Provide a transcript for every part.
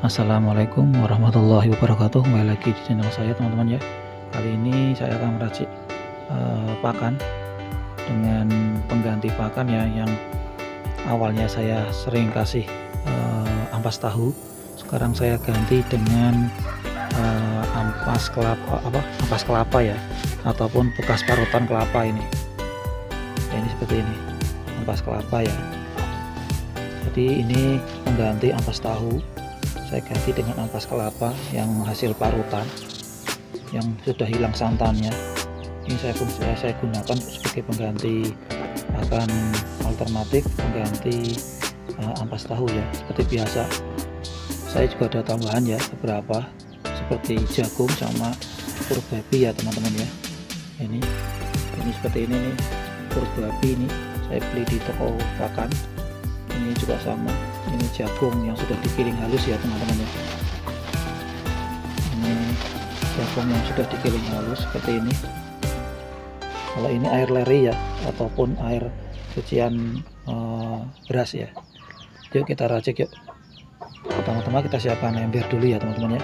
Assalamualaikum warahmatullahi wabarakatuh. Kembali lagi di channel saya teman-teman ya. Kali ini saya akan meracik pakan dengan pengganti pakan ya, yang awalnya saya sering kasih ampas tahu. Sekarang saya ganti dengan ampas kelapa ya, ataupun bekas parutan kelapa ini. Ya, ini seperti ini, ampas kelapa ya. Jadi ini pengganti ampas tahu. Saya ganti dengan ampas kelapa yang hasil parutan yang sudah hilang santannya. Ini saya gunakan sebagai pengganti pakan alternatif, pengganti ampas tahu ya. Seperti biasa, saya juga ada tambahan ya beberapa, seperti jagung sama pur babi ya teman-teman ya. Ini seperti ini nih, pur babi ini saya beli di toko pakan. Ini juga sama, ini jagung yang sudah digiling halus ya teman-teman ya. Ini jagung yang sudah digiling halus seperti ini. Kalau ini air leri ya, ataupun air cucian beras ya. Yuk kita racik yuk. Pertama-tama kita siapkan ember dulu ya teman-teman ya.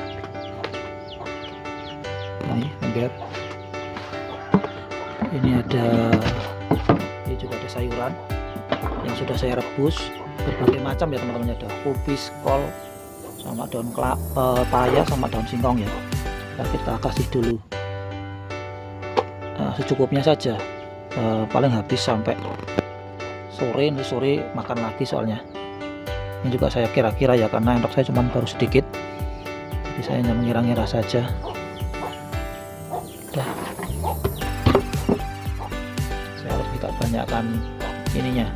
Ini ember. Ini juga ada sayuran yang sudah saya rebus berbagai macam ya teman-teman. Ada kubis, kol, sama daun paya, sama daun singkong ya. Dan kita kasih dulu secukupnya saja, paling habis sampai sore makan lagi soalnya. Ini juga saya kira-kira ya, karena entok saya cuma baru sedikit, jadi saya hanya mengira-ngira saja. Udah, saya lebih tak banyakkan ininya,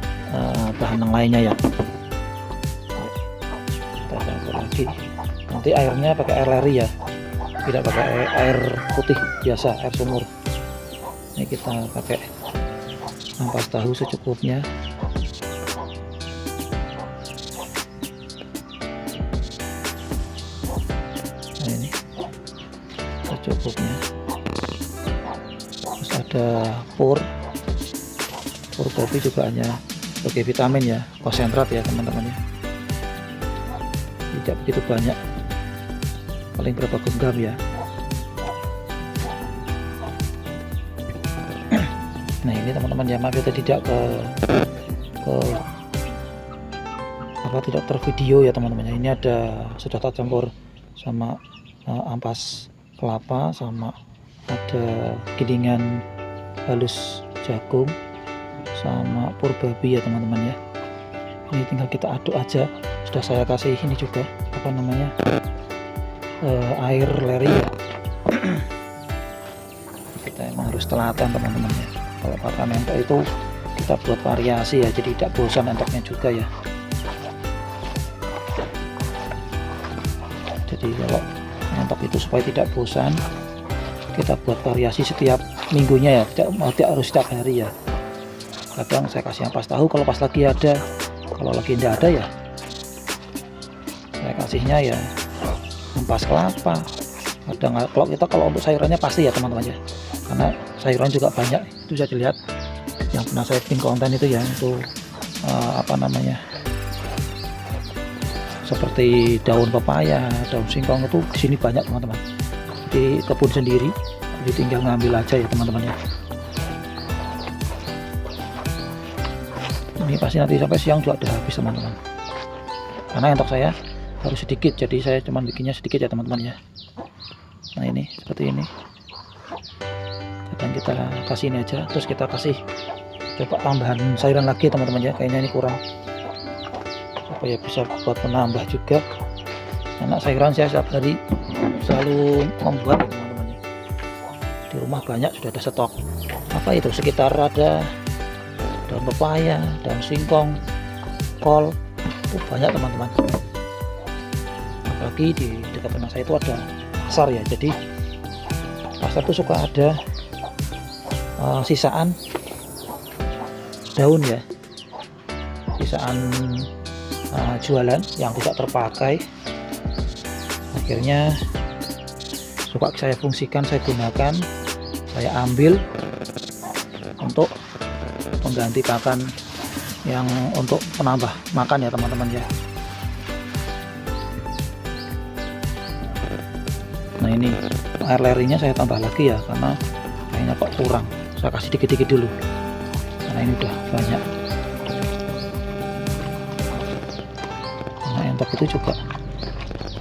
bahan yang lainnya ya. Kita campur lagi. Nanti airnya pakai air leri ya, tidak pakai air putih biasa, air sumur. Ini kita pakai ampas tahu secukupnya. Nah, ini secukupnya. Terus ada pur kopi juga hanya sebagai vitamin ya, konsentrat ya teman-teman ya, tidak begitu banyak, paling berapa genggam ya. Nah ini teman-teman ya, maaf ya tidak tidak tervideo ya teman-teman ya. Ini sudah tercampur sama ampas kelapa, sama ada gilingan halus jagung, sama pur babi ya teman-teman ya. Ini tinggal kita aduk aja. Sudah saya kasih ini juga air leri ya. Kita emang harus telaten teman-teman ya. Kalau pakan entok itu kita buat variasi ya, jadi tidak bosan entoknya juga ya. Jadi kalau entok itu supaya tidak bosan, kita buat variasi setiap minggunya ya, tidak harus setiap hari ya. Kadang saya kasih ampas tahu kalau pas lagi ada, kalau lagi tidak ada ya saya kasihnya ya ampas kelapa. Kadang kalau untuk sayurannya pasti ya teman-teman ya, karena sayuran juga banyak. Itu bisa dilihat yang pernah saya bikin konten itu ya, itu seperti daun pepaya, daun singkong, itu di sini banyak teman-teman, di kebun sendiri, jadi tinggal ngambil aja ya teman-teman ya. Ini pasti nanti sampai siang juga udah habis teman-teman, karena entok saya harus sedikit, jadi saya cuma bikinnya sedikit ya teman-teman ya. Nah ini seperti ini, dan kita kasih ini aja. Terus kita kasih coba tambahan sayuran lagi teman-teman ya, kayaknya ini kurang, supaya bisa buat menambah juga, karena sayuran saya setiap hari selalu membuat ya teman-teman ya. Di rumah banyak, sudah ada stok itu, sekitar ada daun pepaya, daun singkong, kol, itu banyak teman-teman. Apalagi di dekat rumah saya itu ada pasar ya, jadi pasar itu suka ada sisaan daun ya, sisaan jualan yang tidak terpakai, akhirnya suka saya fungsikan, saya gunakan, saya ambil untuk mengganti pakan yang untuk penambah makan ya teman-teman ya. Nah ini air lerinya saya tambah lagi ya, karena kayaknya kok kurang. Saya kasih dikit-dikit dulu karena ini udah banyak. Nah entok itu juga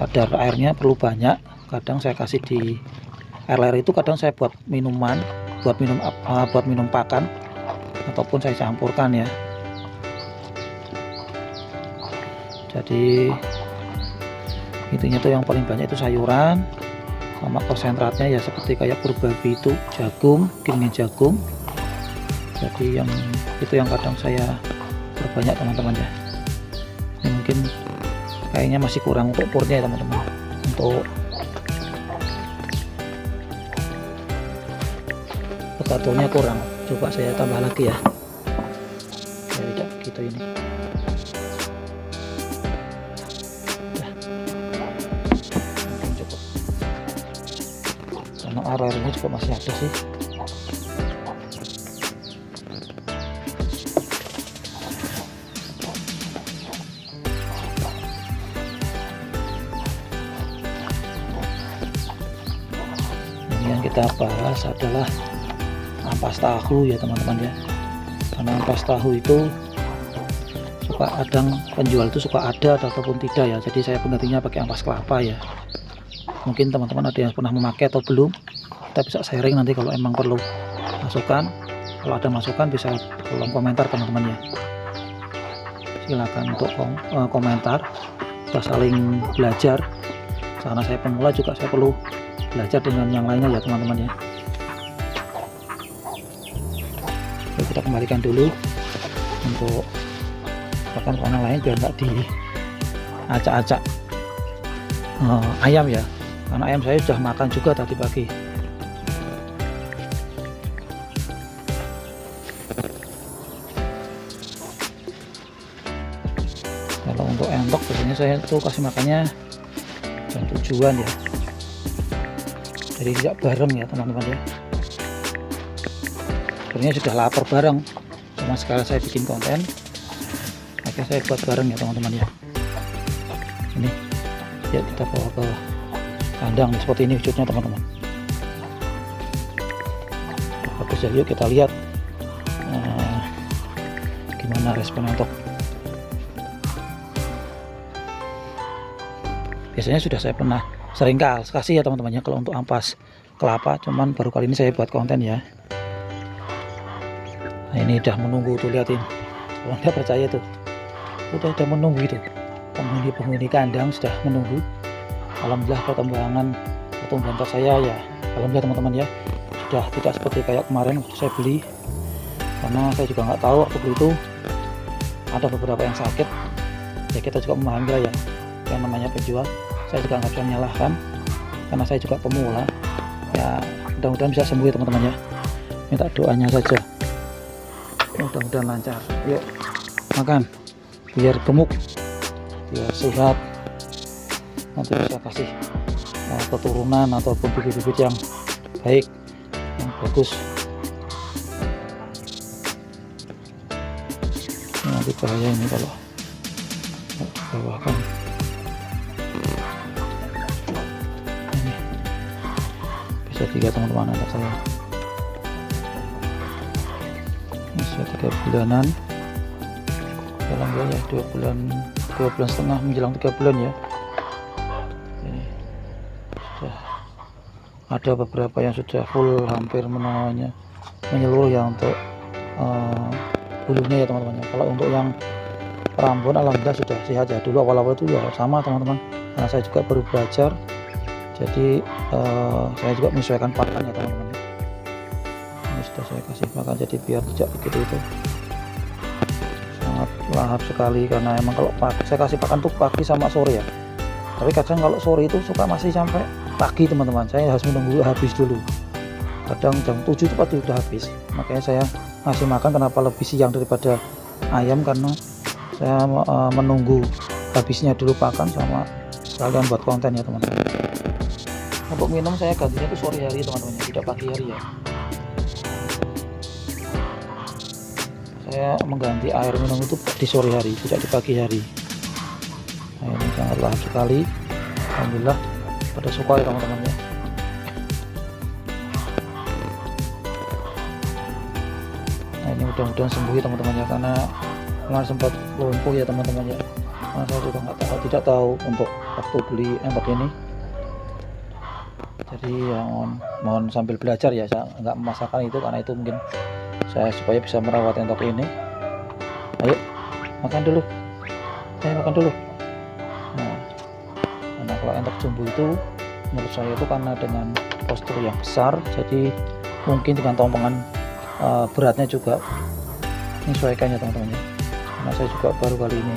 kadar airnya perlu banyak. Kadang saya kasih di air leri itu, kadang saya buat minuman, buat minum pakan, ataupun saya campurkan ya. Jadi intinya tuh yang paling banyak itu sayuran, sama konsentratnya ya seperti kayak pur babi itu jagung, gilingan jagung. Jadi yang itu yang kadang saya perbanyak teman-teman ya. Ini mungkin kayaknya masih kurang untuk purnya ya teman-teman. Untuk potatonya kurang, coba saya tambah lagi ya. Ya tidak begitu ini. Airnya juga masih ada sih. Ini yang kita bahas adalah ampas tahu ya teman-teman ya. Karena ampas tahu itu suka kadang penjual itu suka ada ataupun tidak ya. Jadi saya penggantinya pakai ampas kelapa ya. Mungkin teman-teman ada yang pernah memakai atau belum, kita bisa sharing nanti kalau emang perlu masukan. Kalau ada masukan bisa kolom komentar teman-teman ya. Silakan untuk komentar, kita saling belajar. Karena saya pemula juga, saya perlu belajar dengan yang lainnya ya teman-teman ya. Oke, kita kembalikan dulu untuk pakan yang lain biar nggak diacak-acak ayam ya. Karena ayam saya sudah makan juga tadi pagi. Kalau untuk entok biasanya saya tuh kasih makannya jam 7-an ya. Jadi tidak bareng ya teman-teman ya. Sebenarnya sudah lapar bareng, cuma sekarang saya bikin konten, makanya saya buat bareng ya teman-teman ya. Ini ya kita bawa ke kandang seperti ini wujudnya teman-teman. Bagus ya, yuk kita lihat gimana respon entok. Biasanya sudah saya pernah sering kasih ya teman-teman ya kalau untuk ampas kelapa, cuman baru kali ini saya buat konten ya. Nah ini udah menunggu tuh, lihatin, kalau nggak percaya tuh udah menunggu itu, penghuni kandang sudah menunggu. Alhamdulillah pertumbuhan entok saya ya, alhamdulillah teman-teman ya, sudah tidak seperti kayak kemarin waktu saya beli. Karena saya juga nggak tahu waktu beli itu ada beberapa yang sakit ya. Kita juga memahami lah ya, yang namanya penjual. Saya juga nggak bisa menyalahkan karena saya juga pemula ya. Mudah-mudahan bisa sembuh ya teman-teman ya, minta doanya saja, mudah-mudahan lancar. Yuk makan biar gemuk, biar sehat, nanti bisa kasih keturunan ataupun bibit-bibit yang baik, yang bagus. Ini nanti bahaya ini kalau dibawahkan. Ini bisa 3 teman-teman anak saya. Ini sudah 3 bulanan, dalam ya 2 bulan setengah menjelang 3 bulan ya. Ada beberapa yang sudah full, hampir menyeluruh ya untuk bulunya ya teman-teman. Kalau untuk yang Prambon alhamdulillah sudah sehat ya. Dulu awal-awal itu ya sama teman-teman, karena saya juga baru belajar, jadi saya juga menyesuaikan pakan ya teman-teman. Ini sudah saya kasih makan, jadi biar tidak begitu itu sangat lahap sekali. Karena emang kalau saya kasih pakan tuh pagi sama sore ya, tapi kadang kalau sore itu suka masih sampai pagi teman-teman. Saya harus menunggu habis dulu, kadang jam 7 itu pasti udah habis. Makanya saya ngasih makan kenapa lebih siang daripada ayam, karena saya menunggu habisnya dulu pakan sama sekalian buat konten ya teman-teman. Untuk minum saya gantinya itu sore hari teman-teman, tidak pagi hari ya. Saya mengganti air minum itu di sore hari, tidak di pagi hari. Nah, ini sangat lahap sekali, alhamdulillah pada suka ya teman-teman ya. mudah-mudahan sembuh ya teman-teman ya, karena kemarin sempat lumpuh ya teman-teman ya. Karena saya juga tidak tahu untuk waktu beli empat ini, jadi ya mohon sambil belajar ya, saya nggak memaksakan itu karena itu mungkin saya supaya bisa merawat entok ini. Ayo makan dulu, makan dulu. Nah, karena kalau entok jumbo itu menurut saya itu karena dengan postur yang besar, jadi mungkin dengan tompangan beratnya juga menyesuaikan ya teman-teman ya, karena saya juga baru kali ini.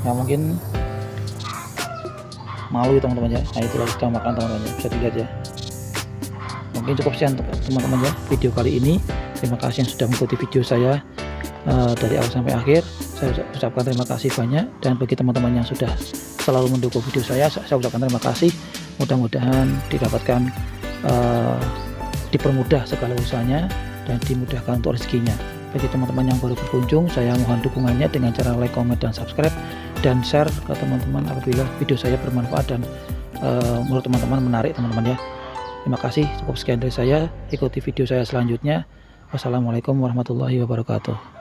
Nah mungkin malu ya teman-teman ya. Nah itulah sedang makan teman-teman ya, bisa dilihat ya. Mungkin cukup sekian teman-teman ya video kali ini. Terima kasih yang sudah mengikuti video saya dari awal sampai akhir. Saya ucapkan terima kasih banyak, dan bagi teman-teman yang sudah selalu mendukung video saya ucapkan terima kasih. Mudah-mudahan didapatkan dipermudah segala usahanya dan dimudahkan untuk rezekinya. Bagi teman-teman yang baru berkunjung, saya mohon dukungannya dengan cara like, comment, dan subscribe, dan share ke teman-teman apabila video saya bermanfaat dan menurut teman-teman menarik teman-teman ya. Terima kasih, cukup sekian dari saya. Ikuti video saya selanjutnya. Wassalamualaikum warahmatullahi wabarakatuh.